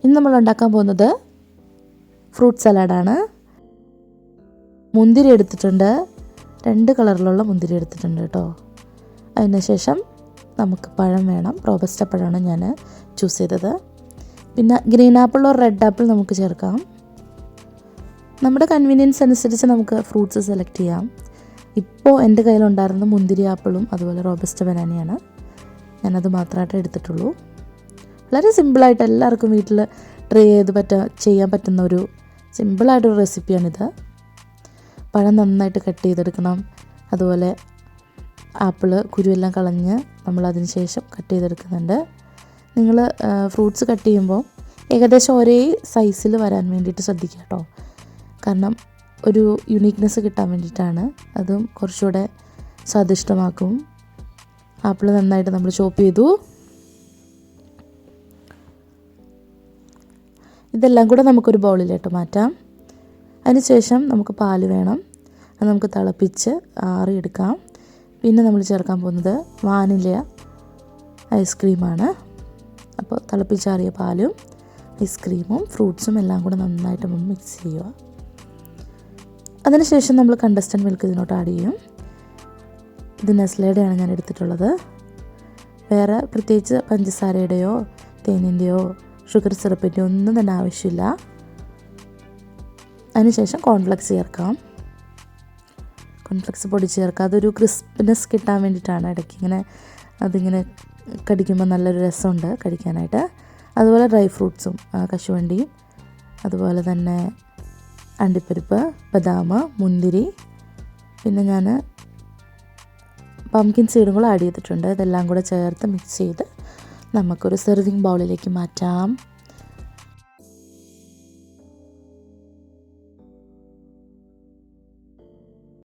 ഇന്ന് നമ്മൾ ഉണ്ടാക്കാൻ പോകുന്നത് ഫ്രൂട്ട് സലാഡാണ്. മുന്തിരി എടുത്തിട്ടുണ്ട്, 2 കളറിലുള്ള മുന്തിരി എടുത്തിട്ടുണ്ട് കേട്ടോ. അതിന് ശേഷം നമുക്ക് പഴം വേണം. റോബസ്റ്റ പഴമാണ് ഞാൻ ചൂസ് ചെയ്തത്. പിന്നെ ഗ്രീൻ ആപ്പിളോ റെഡ് ആപ്പിൾ നമുക്ക് ചേർക്കാം. നമ്മുടെ കൺവീനിയൻസ് അനുസരിച്ച് നമുക്ക് ഫ്രൂട്ട്സ് സെലക്ട് ചെയ്യാം. ഇപ്പോൾ എൻ്റെ കയ്യിലുണ്ടായിരുന്ന മുന്തിരി ആപ്പിളും അതുപോലെ റോബസ്റ്റ ബനാനയാണ്. ഞാനത് മാത്രമായിട്ട് എടുത്തിട്ടുള്ളൂ. വളരെ സിമ്പിളായിട്ട് എല്ലാവർക്കും വീട്ടിൽ ട്രൈ ചെയ്ത് ചെയ്യാൻ പറ്റുന്ന ഒരു സിമ്പിളായിട്ടൊരു റെസിപ്പിയാണിത്. പഴം നന്നായിട്ട് കട്ട് ചെയ്തെടുക്കണം. അതുപോലെ ആപ്പിള് കുരുവെല്ലാം കളഞ്ഞ് നമ്മളതിന് ശേഷം കട്ട് ചെയ്തെടുക്കുന്നുണ്ട്. നിങ്ങൾ ഫ്രൂട്ട്സ് കട്ട് ചെയ്യുമ്പോൾ ഏകദേശം ഒരേ സൈസിൽ വരാൻ വേണ്ടിയിട്ട് ശ്രദ്ധിക്കുക കേട്ടോ. കാരണം ഒരു യുണീക്നെസ് കിട്ടാൻ വേണ്ടിയിട്ടാണ്. അതും കുറച്ചുകൂടെ സ്വാദിഷ്ടമാക്കും. ആപ്പിൾ നന്നായിട്ട് നമ്മൾ ചോപ്പ് ചെയ്തു. ഇതെല്ലാം കൂടെ നമുക്കൊരു ബൗളിലോട്ട് മാറ്റാം. അതിനുശേഷം നമുക്ക് പാല് വേണം. അത് നമുക്ക് തിളപ്പിച്ച് ആറിയെടുക്കാം. പിന്നെ നമ്മൾ ചേർക്കാൻ പോകുന്നത് വാനില ഐസ്ക്രീമാണ്. അപ്പോൾ തിളപ്പിച്ചാറിയ പാലും ഐസ്ക്രീമും ഫ്രൂട്ട്സും എല്ലാം കൂടെ നന്നായിട്ട് മിക്സ് ചെയ്യുക. അതിനുശേഷം നമ്മൾ കണ്ടസ്റ്റൻറ്റ് മിൽക്ക് ഇതിനോട്ട് ആഡ് ചെയ്യും. ഇത് നെസ്ലയുടെയാണ് ഞാൻ എടുത്തിട്ടുള്ളത്. വേറെ പ്രത്യേകിച്ച് പഞ്ചസാരയുടെയോ തേനിൻ്റെയോ ഷുഗർ സിറപ്പിൻ്റെയോ ഒന്നും തന്നെ ആവശ്യമില്ല. അതിനുശേഷം കോൺഫ്ലെക്സ് ചേർക്കാം. കോൺഫ്ലെക്സ് പൊടി ചേർക്കാം. അതൊരു ക്രിസ്പിനെസ് കിട്ടാൻ വേണ്ടിയിട്ടാണ്. ഇടയ്ക്ക് അതിങ്ങനെ കടിക്കുമ്പോൾ നല്ലൊരു രസമുണ്ട് കഴിക്കാനായിട്ട്. അതുപോലെ ഡ്രൈ ഫ്രൂട്ട്സും കശുവണ്ടിയും അതുപോലെ തന്നെ അണ്ടിപ്പരിപ്പ്, ബദാം, മുന്തിരി, പിന്നെ ഞാൻ പംകിൻ സീഡും കൂടെ ആഡ് ചെയ്തിട്ടുണ്ട്. ഇതെല്ലാം കൂടെ ചേർത്ത് മിക്സ് ചെയ്ത് നമുക്കൊരു സെർവിങ് ബൗളിലേക്ക് മാറ്റാം.